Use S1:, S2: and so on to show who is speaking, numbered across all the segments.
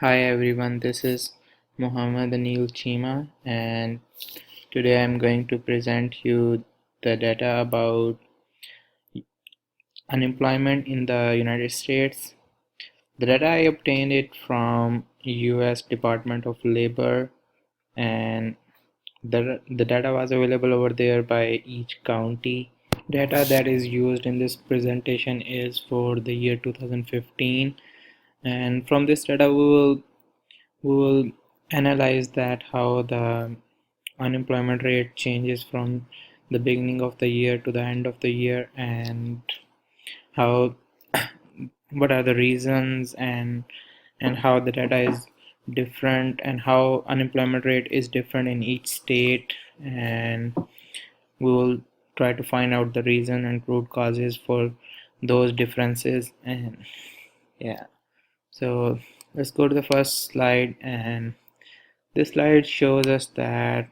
S1: Hi everyone, this is Muhammad Anil Chima, and today I'm going to present you the data about unemployment in the United States. The data I obtained it from US Department of Labor, and the data was available over there by each county. Data that is used in this presentation is for the year 2015, and from this data we will analyze that how the unemployment rate changes from the beginning of the year to the end of the year, and how what are the reasons, and how the data is different, and how unemployment rate is different in each state, and we will try to find out the reason and root causes for those differences. And yeah, so let's go to the first slide. And this slide shows us that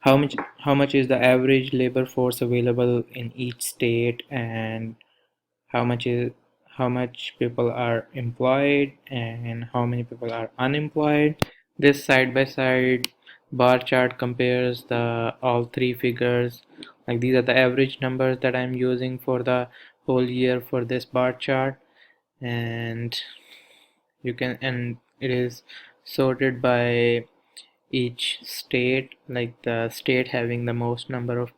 S1: how much is the average labor force available in each state, and how much is how much people are employed and how many people are unemployed. This side by side bar chart compares the all three figures. Like, these are the average numbers that I'm using for the whole year for this bar chart, and it is sorted by each state. Like, the state having the most number of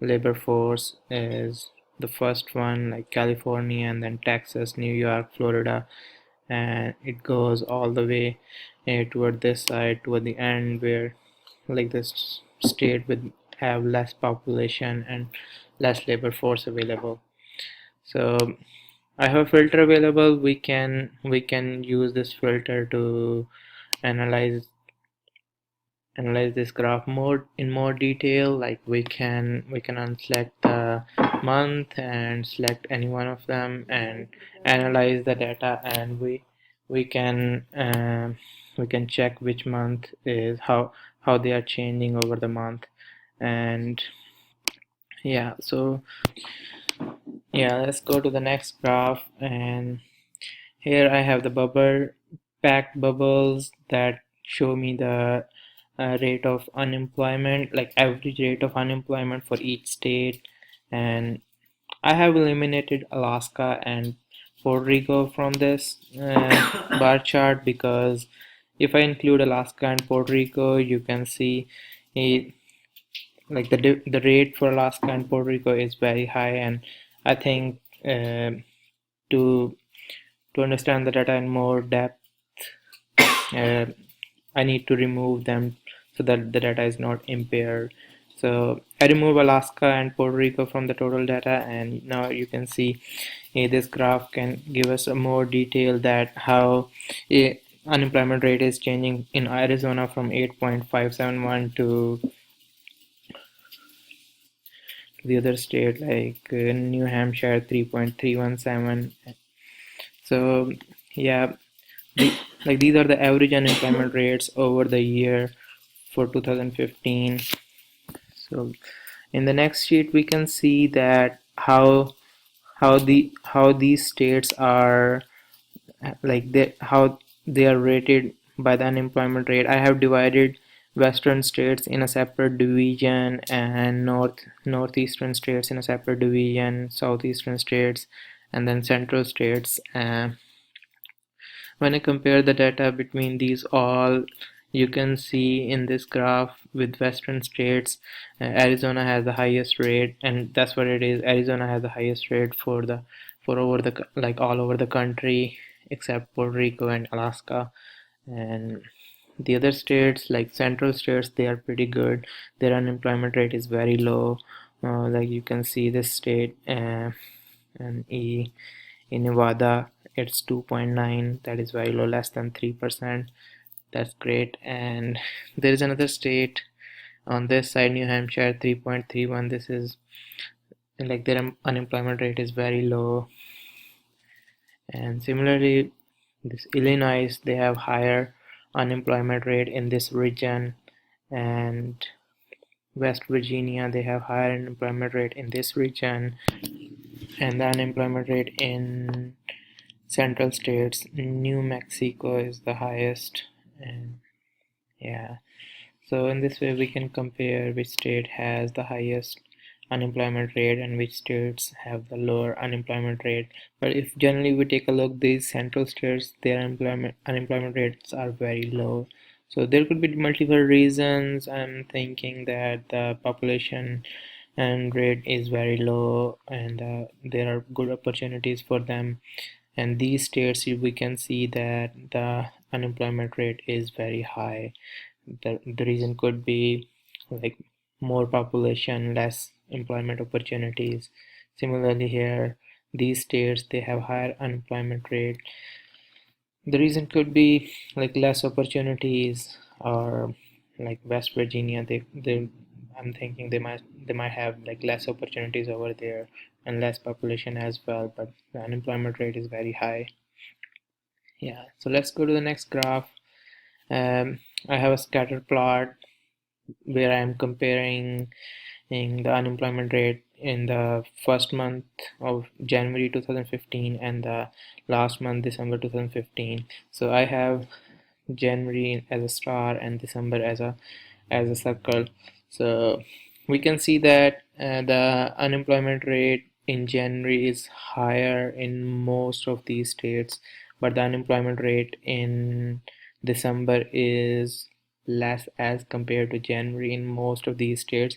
S1: labor force is the first one, like California, and then Texas, New York, Florida, and it goes all the way toward this side, toward the end, where like this state would have less population and less labor force available. So I have a filter available. We can use this filter to analyze this graph more in more detail. Like, we can unselect the month and select any one of them and analyze the data, and we can check which month is how they are changing over the month. And yeah, so yeah, let's go to the next graph. And here I have the bubble packed bubbles that show me the rate of unemployment, like average rate of unemployment for each state. And I have eliminated Alaska and Puerto Rico from this bar chart, because if I include Alaska and Puerto Rico, you can see it, like the rate for Alaska and Puerto Rico is very high. And I think to understand the data in more depth, uh, I need to remove them so that the data is not impaired. So I remove Alaska and Puerto Rico from the total data, and now you can see this graph can give us a more detail that how unemployment rate is changing in Arizona from 8.571 to the other state, like New Hampshire 3.317. So yeah, like, these are the average unemployment rates over the year for 2015. So in the next sheet we can see that how these states are, like, how they are rated by the unemployment rate. I have divided western states in a separate division, and northeastern states in a separate division, southeastern states, and then central states. When I compare the data between these all, you can see in this graph with western states, Arizona has the highest rate, and that's what it is. Arizona has the highest rate for over the like all over the country, except Puerto Rico and Alaska. And the other states, like central states, they are pretty good. Their unemployment rate is very low. Like, you can see this state, and in Nevada it's 2.9. That is very low, less than 3%. That's great. And there is another state on this side, New Hampshire, 3.31. This is, like, their unemployment rate is very low. And similarly, this Illinois, they have higher unemployment rate in this region. And West Virginia, they have higher unemployment rate in this region. And the unemployment rate in central states, New Mexico is the highest, and yeah. So in this way we can compare which state has the highest unemployment rate and which states have the lower unemployment rate. But if generally we take a look, these central states, their unemployment rates are very low. So there could be multiple reasons. I'm thinking that the population and rate is very low, and there are good opportunities for them. And these states, we can see that the unemployment rate is very high. The reason could be like more population, less employment opportunities. Similarly here, these states, they have higher unemployment rate. The reason could be like less opportunities, or like West Virginia, they I'm thinking they might have like less opportunities over there and less population as well, but the unemployment rate is very high. Yeah, so let's go to the next graph. I have a scatter plot where I'm comparing the unemployment rate in the first month of January 2015 and the last month, December 2015. So I have January as a star and December as a circle. So we can see that the unemployment rate in January is higher in most of these states, but the unemployment rate in December is less as compared to January in most of these states.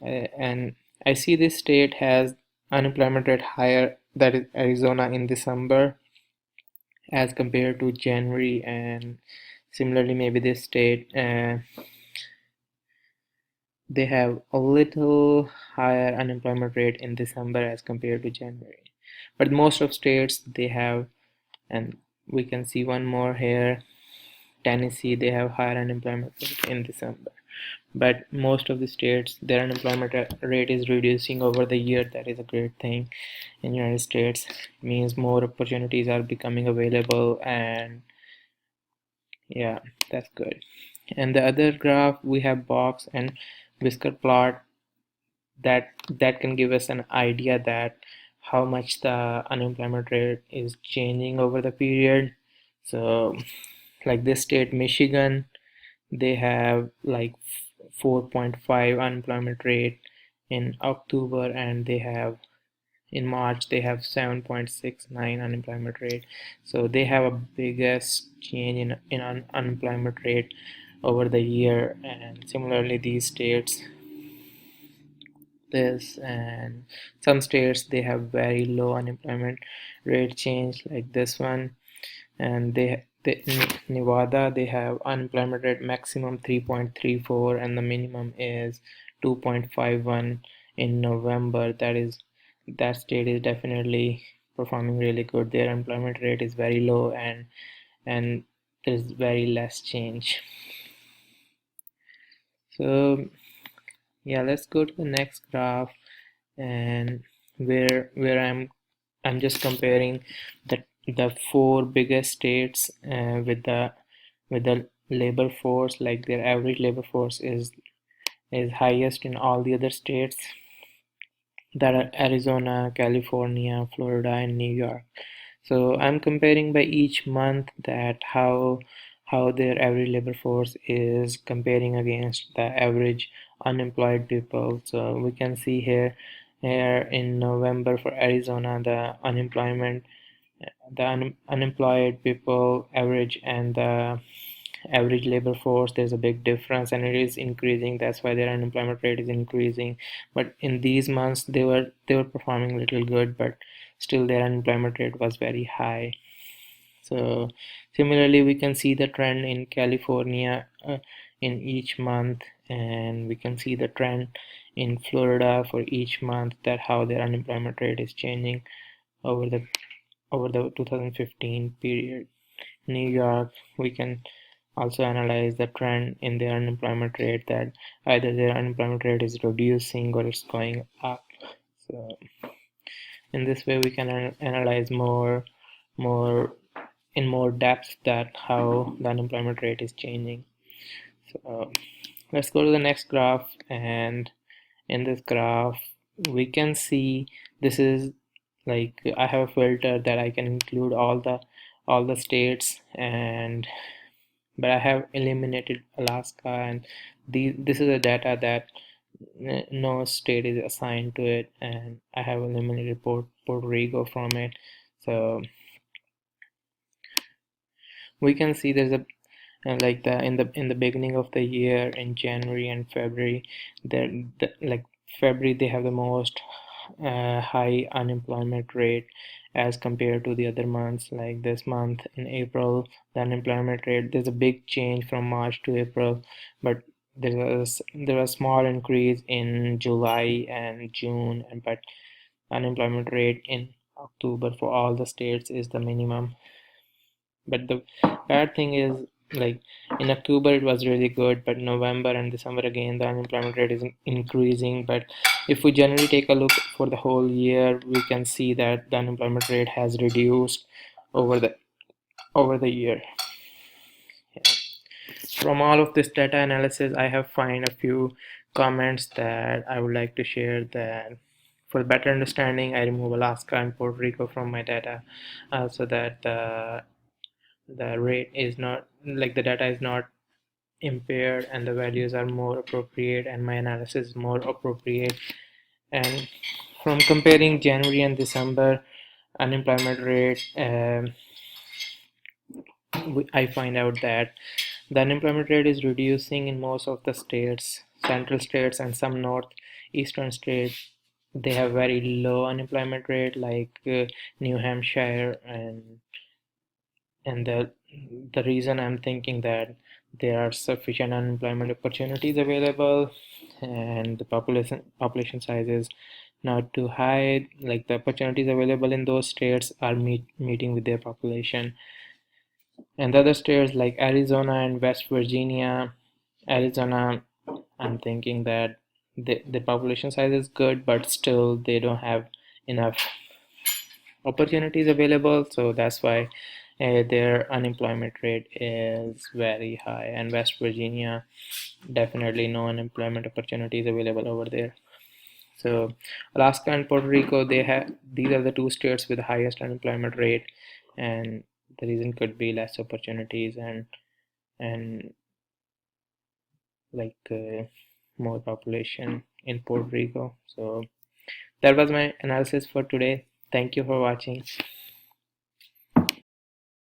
S1: And I see this state has unemployment rate higher, that is Arizona, in December as compared to January. And similarly maybe this state, they have a little higher unemployment rate in December as compared to January. But most of states they have, and we can see one more here, Tennessee, they have higher unemployment rate in December. But most of the states, their unemployment rate is reducing over the year. That is a great thing in United States. It means more opportunities are becoming available, and yeah, that's good. And the other graph, we have box and whisker plot, that can give us an idea that how much the unemployment rate is changing over the period. So like this state, Michigan, they have like 4.5 unemployment rate in October, and they have in March they have 7.69 unemployment rate. So they have a biggest change in unemployment rate over the year. And similarly these states, this and some states, they have very low unemployment rate change, like this one. And Nevada, they have unemployment rate maximum 3.34 and the minimum is 2.51 in November. That state is definitely performing really good. Their unemployment rate is very low, and there's very less change. So yeah, let's go to the next graph, and where I'm just comparing the four biggest states with the labor force, like their average labor force is highest in all the other states, that are Arizona, California, Florida, and New York. So I'm comparing by each month that how their average labor force is comparing against the average unemployed people. So we can see here in November for Arizona, the unemployed people average and the average labor force, there's a big difference, and it is increasing. That's why their unemployment rate is increasing. But in these months they were performing a little good, but still their unemployment rate was very high. So similarly we can see the trend in California in each month, and we can see the trend in Florida for each month, that how their unemployment rate is changing over the 2015 period. New York, we can also analyze the trend in their unemployment rate, that either their unemployment rate is reducing or it's going up. So in this way we can analyze more in more depth that how the unemployment rate is changing. So let's go to the next graph, and in this graph we can see this is like I have a filter that I can include all the states, and but I have eliminated Alaska, and this is a data that no state is assigned to it, and I have eliminated Puerto Rico from it. So we can see there's a like the in the beginning of the year in January and February, like February they have the most high unemployment rate as compared to the other months. Like this month in April, the unemployment rate, there's a big change from March to April, but there was small increase in July and June, and but unemployment rate in October for all the states is the minimum. But the bad thing is, like in October it was really good, but November and December again the unemployment rate is increasing. But if we generally take a look for the whole year, we can see that the unemployment rate has reduced over the year. Yeah. From all of this data analysis, I have find a few comments that I would like to share. That for better understanding, I remove Alaska and Puerto Rico from my data, so that the rate is not, like the data is not impaired, and the values are more appropriate, and my analysis is more appropriate. And from comparing January and December unemployment rate, I find out that the unemployment rate is reducing in most of the states, central states and some northeastern states. They have very low unemployment rate, like New Hampshire, and the reason I'm thinking that there are sufficient unemployment opportunities available, and the population size is not too high. Like the opportunities available in those states are meeting with their population. And the other states like Arizona and West Virginia, Arizona, I'm thinking that the population size is good, but still they don't have enough opportunities available, so that's why their unemployment rate is very high. And West Virginia, definitely no unemployment opportunities available over there. So Alaska and Puerto Rico, they have, these are the two states with the highest unemployment rate, and the reason could be less opportunities and like more population in Puerto Rico. So that was my analysis for today. Thank you for watching.